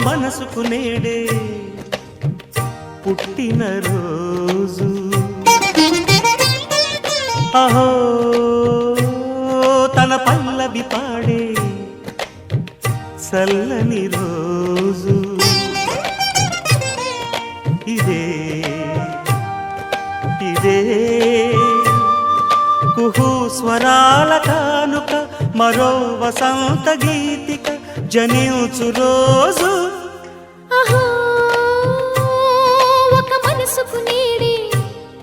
మనసుకు నేడే పుట్టిన రోజు అహో తన పల్లవి పాడే చల్లని రోజు ఇదే ఇదే కుహు స్వరాల కానుక మరో వసంత గీతిక జనించు రోజు అహో ఒక మనసుకు నేడే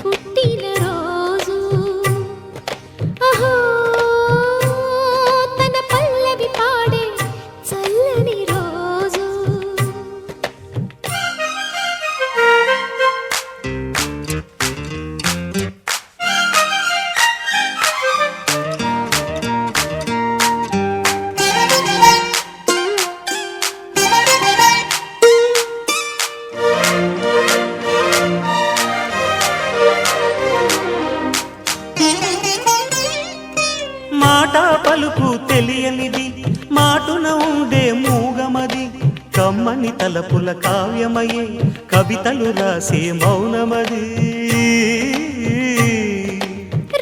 పుట్టిన రోజు అహో తన పల్లవి పాడే చల్లని రోజు మాట పలుకు తెలియనిది మాటున ఉండే మూగమది కమ్మని తలపుల కావ్యమయే కవితలు రాసే మౌనమది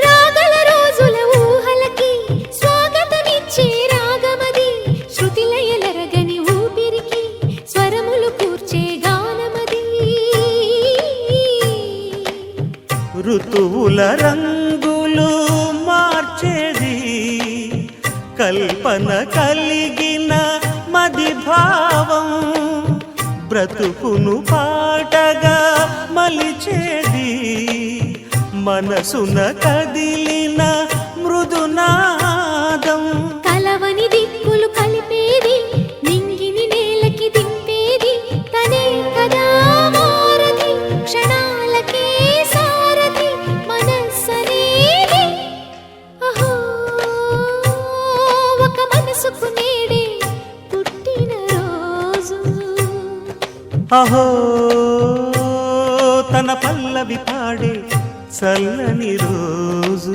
రాగల రోజుల ఊహలకి స్వాగతమిచ్చే రాగమది శృతిలయలరగని ఊపిరికి స్వరములు కూర్చే గానమది ఋతువుల రంగులు మార్చేది కల్పన కలిగిన మది భావం బ్రతుకును పాటగా మలిచేది మనసున కదిలిన మృదునాదం కలవని దిక్కులు కలిపేది నింగిని నేలకి దింపేది తనే కదా మారది క్షణాలకే సారథి మనస్సనేది అహో ఒక మనసుకు నేడే పుట్టిన రోజు అహో తన పల్లవి పాడే చల్లని రోజు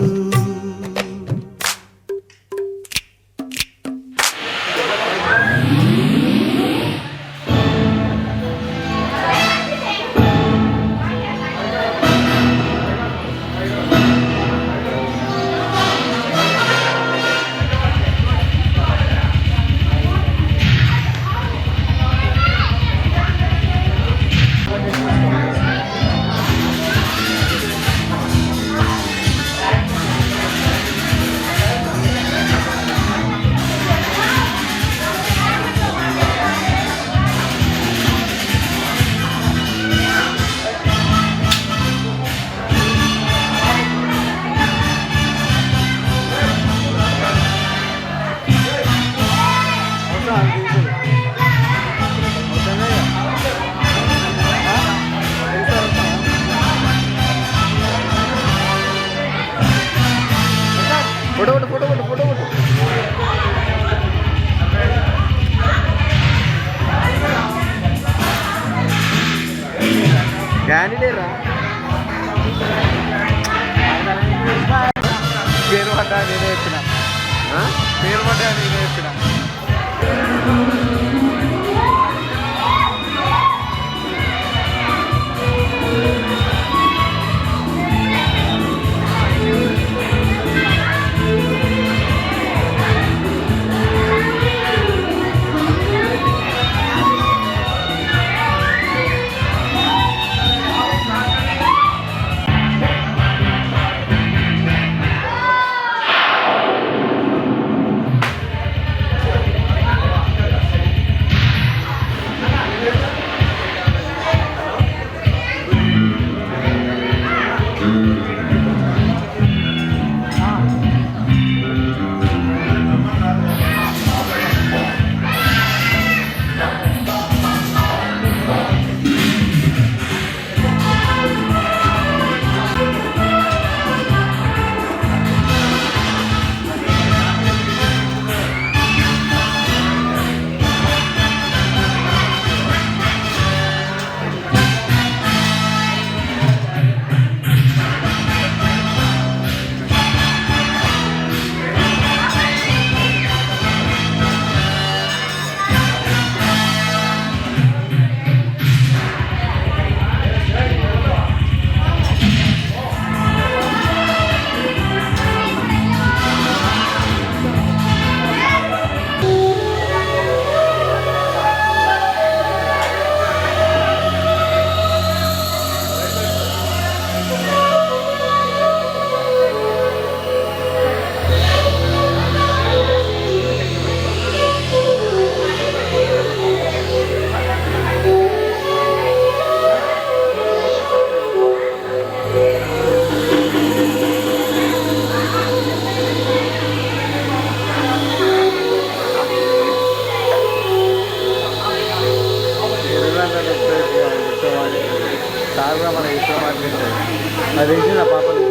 సార్ కూడా మన ఇష్టం మాట్లాడతారు అది వేసి నా పాపలు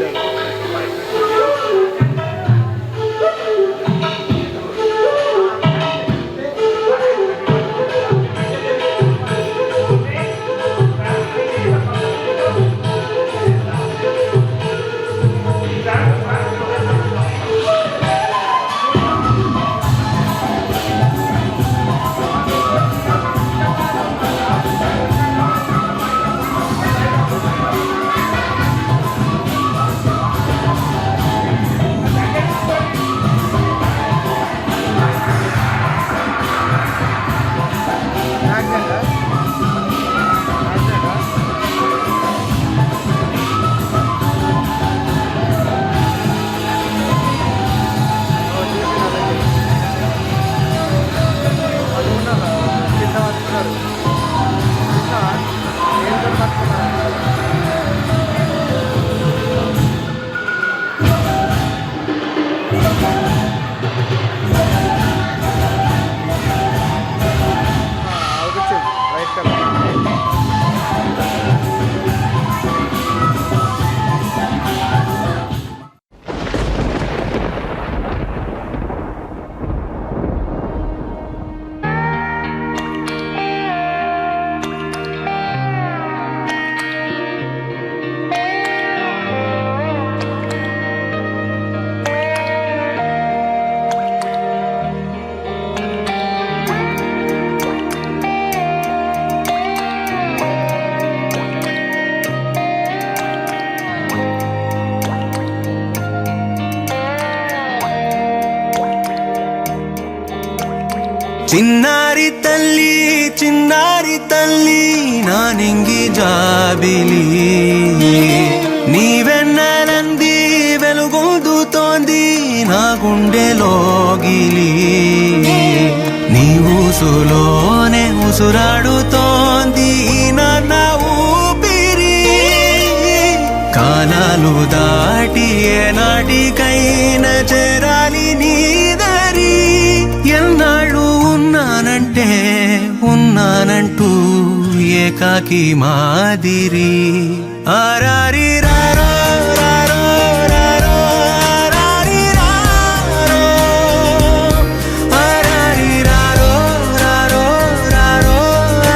చిన్నారి తల్లి నా నింగి జాబిలి నీవెన్నెలంది వెలుగొందుతోంది నా గుండెలోగిలి నీ ఊసులోనే ఉసురాడుతోంది నా ఊపిరి కాలాలు దాటి ఏనాటికైనా చేరాలి నీ దరి ఎన్నాళ్ళు ఉన్నానంటూ ఏకాకి మాదిరి ఆరారి రారో రారో రారో ఆరారి రారో ఆరారి రారో రారో రారో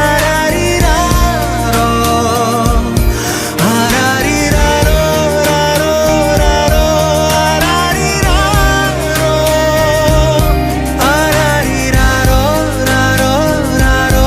ఆరారి రారో ఆరారి రారో రారో రారో ఆరారి రారో ఆరారి రారో రారో రారో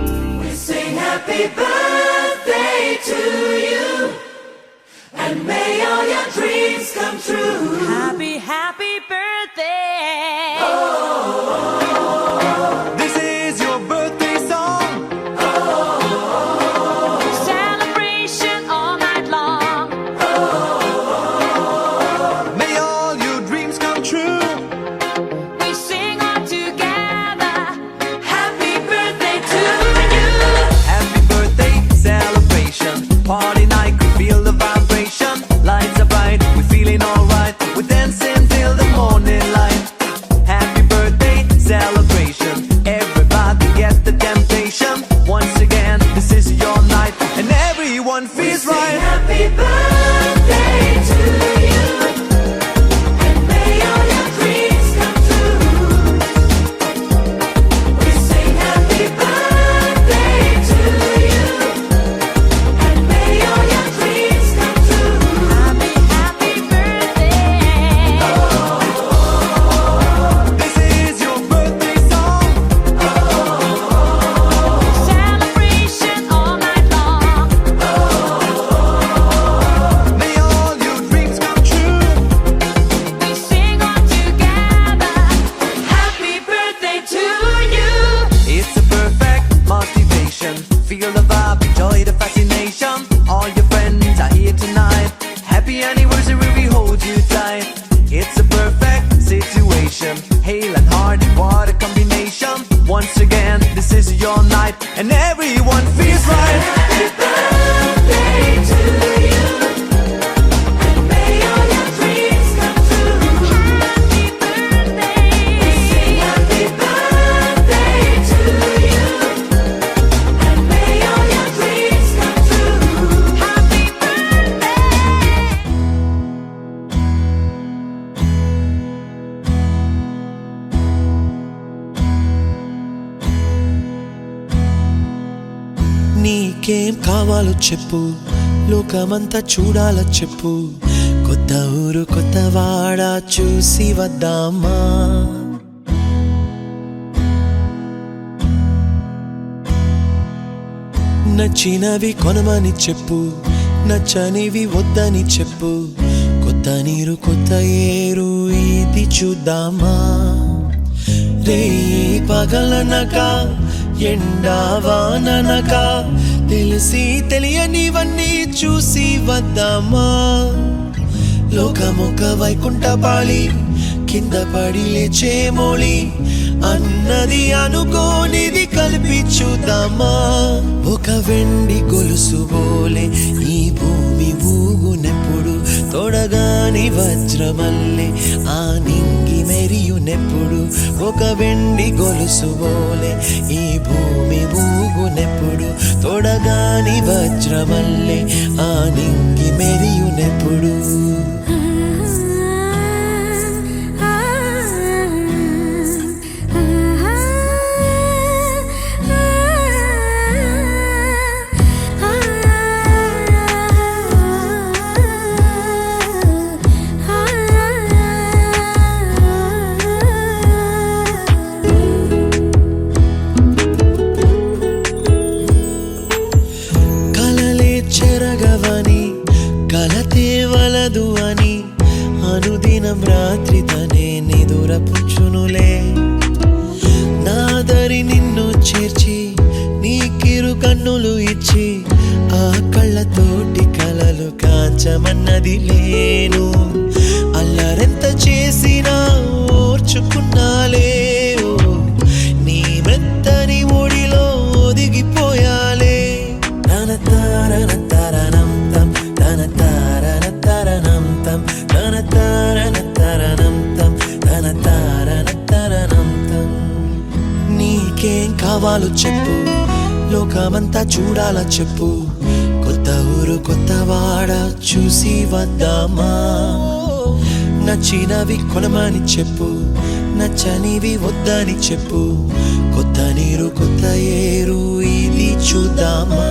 Happy birthday to you, and may all your dreams come true. Happy, happy birthday. This is your birthday song. Celebration all night long. May all your dreams come true. We sing all together. Happy birthday to you. Happy birthday celebration, party night, we feel the vibration, lights are bright, we're feeling alright, we're dancing. It's a perfect situation. Hale and Hardy, what a combination. Once again, this is your night, and everyone feels right. Happy birthday to you. And may all your dreams come true. Happy birthday. We sing happy birthday to you. And may all your dreams come true. Happy birthday. నీకేం కావాలో చెప్పు, లోకమంతా చూడాలో చెప్పు. కొత్త ఊరు కొత్త వాడ చూసి వద్దామా. నచ్చినవి కొనమని చెప్పు, నచ్చనివి వద్దని చెప్పు. కొత్త నీరు కొత్త ఏరు ఇది చూద్దామా. రే పగలనక ఎండావాననక తెలిసి తెలియనివన్నీ చూసి వద్దామా. లోకమొక వైకుంఠపాళి, కింద పడి లేచే మోళి, అన్నది అనుకోనిది కలిపి చూద్దామా. ఒక వెండి గొలుసు బోలే ఈ భూమి ఊగునెప్పుడు, తొడగాని వజ్రమల్లే ఆ నింగి మెరియునెప్పుడు. ఒక వెండి గొలుసు బోలే ఈ భూమి ఊగునెప్పుడు, తొడగాని వజ్రమల్లే ఆ నింగి మెరియునెప్పుడు. కలలే చెరగవని కలతే వలదు అని అనుదినం రాత్రి తనే నిదురపుచ్చునులే. నాదరి నిన్ను చేర్చి నీకిరు కన్నులు ఇచ్చి ఆ కళ్ళతోటి కలలు కాంచమన్నది లేను. అల్లరెంత చేసినా ఓర్చుకున్నాలే, ఓ నీ మెత్తని ఒడిలో ఒదిగిపోయాలే. తన తారన తరణం తం, తన తారన తరణం తం, తన తారన తరణం తం, తన తారన తరణం తం. నీకేం కావాలో చెప్పు, లోకమంతా చూడాల చెప్పు. కొత్త ఊరు కొత్త వాడ చూసి వద్దామా. నచ్చినవి కొనమని చెప్పు, నచ్చనివి వద్దని చెప్పు. కొత్త నీరు కొత్త ఏరు ఇది చూద్దామా.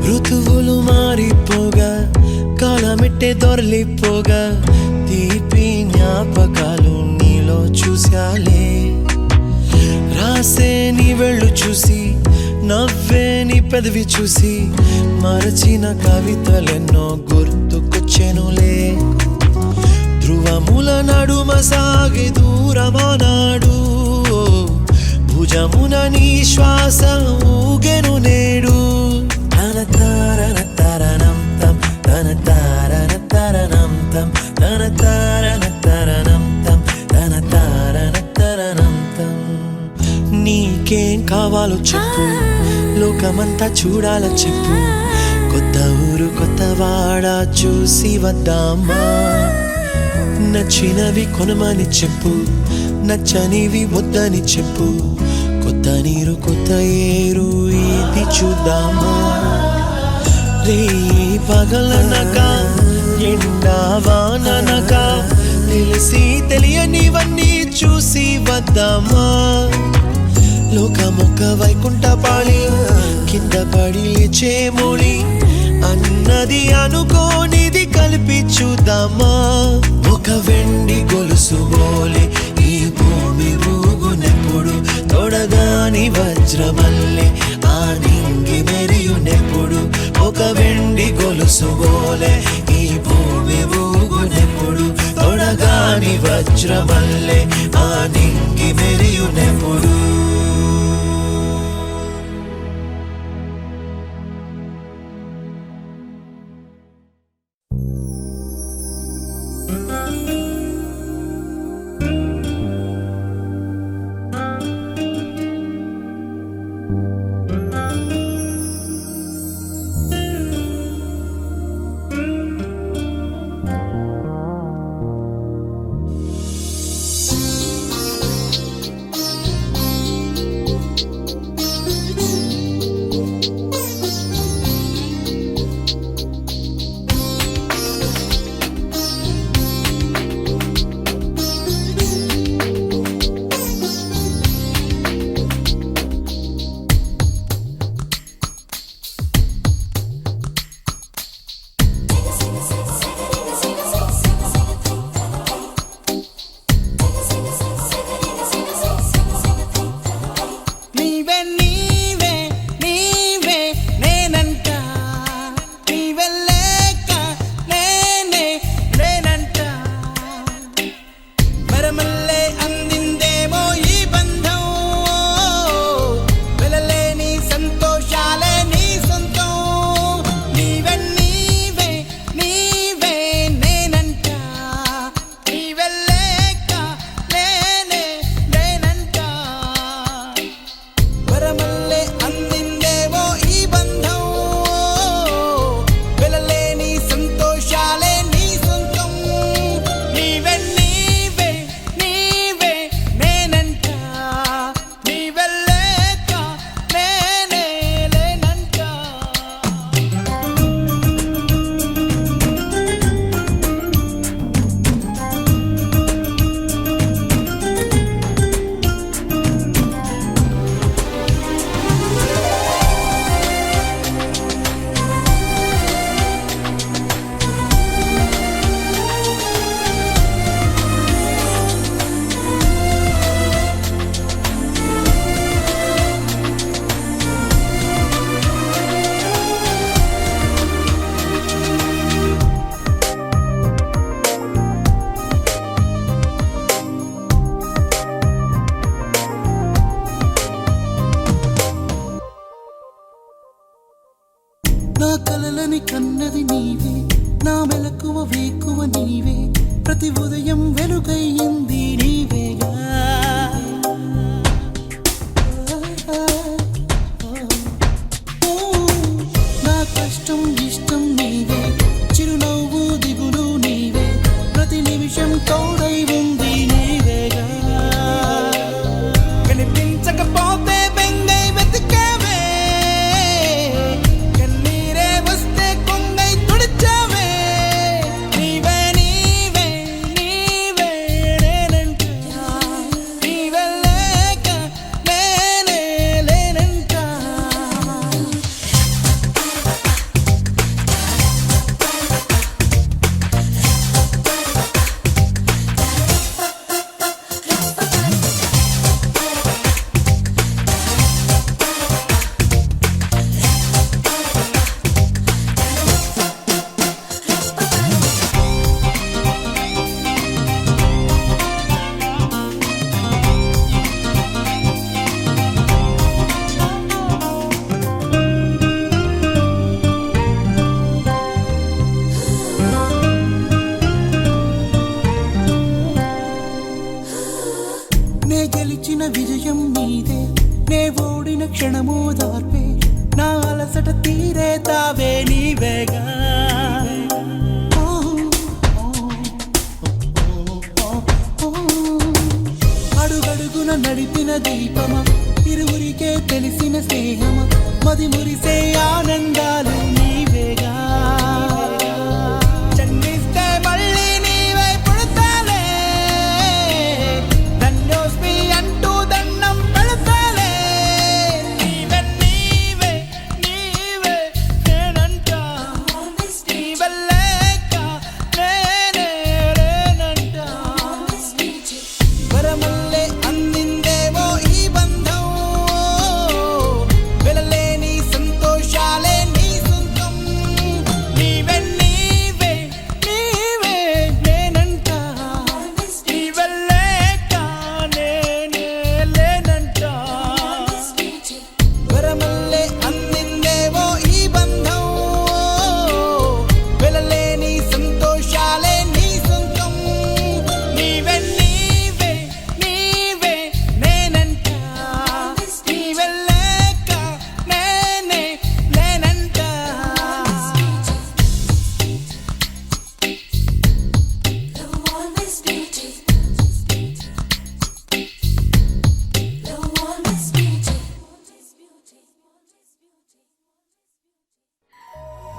ఋతువులు మారిపోగా కాలమెట్టే దొరలిపోగా తీపి జ్ఞాపకాలు నీలో చూశాలే. రాసే నీ వెళ్ళు చూసి నవ్వే నీ పెదవి చూసి మరచిన కవితలెన్నో గుర్తుకొచ్చెనులే. ధ్రువముల నడుమ సాగి దూరమానాడు, భుజమున నీ శ్వాస ఊగెను నేడు. తన తారన తరణం తం, తన తారన తరణం తం, తన తారన తరణం తం, తన తారన తరణం తం. నీకేం కావాలో చెప్పు, లోకమంతా చూడాల చెప్పు. కొత్త ఊరు కొత్త వాడ చూసి వద్దామా. నచ్చినవి కొనమని చెప్పు, నచ్చనివి వద్దని చెప్పు. కొత్త నీరు కొత్త ఏరు ఇది చూద్దామా. రే పగలనక ఎండావాననక తెలిసి తెలియనివన్నీ చూసి వద్దామా. లోకమొక వైకుంఠపాళి, కింద పడి లేచే మొళి అన్నది అనుకోనిది కలిపి చూద్దామా ఒక వెండి గొలుసు బోలే ఈ భూమి ఊగునెప్పుడు తొడగాని వజ్రమల్లె ఆ నింగి మెరియునెప్పుడు ఒక వెండి గొలుసు బోలే ఈ భూమి ఊగునెప్పుడు తొడగాని వజ్రమల్లె ఆ నింగి మెరియునెప్పుడు నా కలలని కన్నది నీవే నా మెలకువ వేకువ నీవే ప్రతి ఉదయం వెలుగయ్యింది నీవేగా నా కష్టం ఇష్టం నీవే చిరునవ్వు దిగులు నీవే ప్రతి నిమిషం తోడై ఉంది నీవేగా కనిపించకపోతే బెంగై వెతికావే కన్నీరే వస్తే కొంగై తుడిచావే నీవే నీవే నీవే నేనంట నీవే లేక నేనే లేనంట నే గెలిచిన విజయం నీదే నే ఓడిన క్షణమో దార్పే నా అలసట తీరే తావే నీవేగా అడుగడుగున నడిపిన దీపమా ఇరువురికే తెలిసిన స్నేహమా మది మురిసే ఆనందాలు నీవేగా జన్మిస్తే మళ్ళీ నీవై పుడతాలే ధన్యోస్మి అంటూ దండం పెడతాలే నీవే నీవే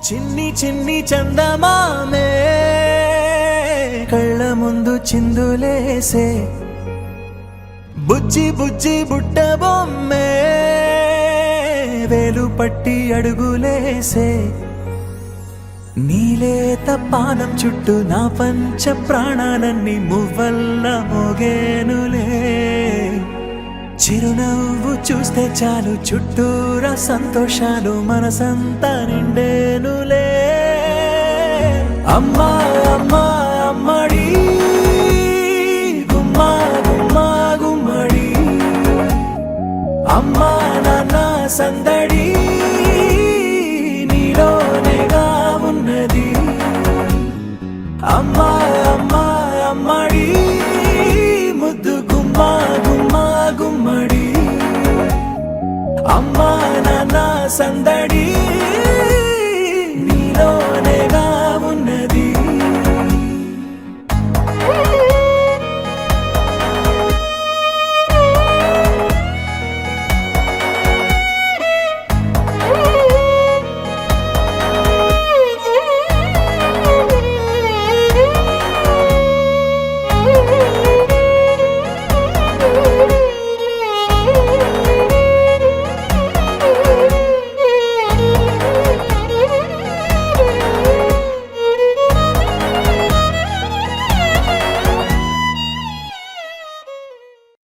చిన్ని చిన్ని చందమామే కళ్ళ ముందు చిందులేసే బుజ్జి బుజ్జి బుట్ట బొమ్మే వేలు పట్టి అడుగులేసే నీలేత పానం చుట్టూ నా పంచ ప్రాణాలన్నీ మువ్వల్ల మోగేనులే చిరునవ్వు చూస్తే చాలు చుట్టూరా సంతోషాలు మనసంతా నిండేనులే అమ్మా అమ్మా అమ్మడి గుమ్మా గుమ్మా గుమ్మడి అమ్మా నాన్న సందడి నీలోనేగా ఉన్నది అమ్మా అమ్మా అమ్మడి ముద్దు గుమ్మా గుమ్మా గుమ్మడి అమ్మా నాన్న సందడి నీలోనేగా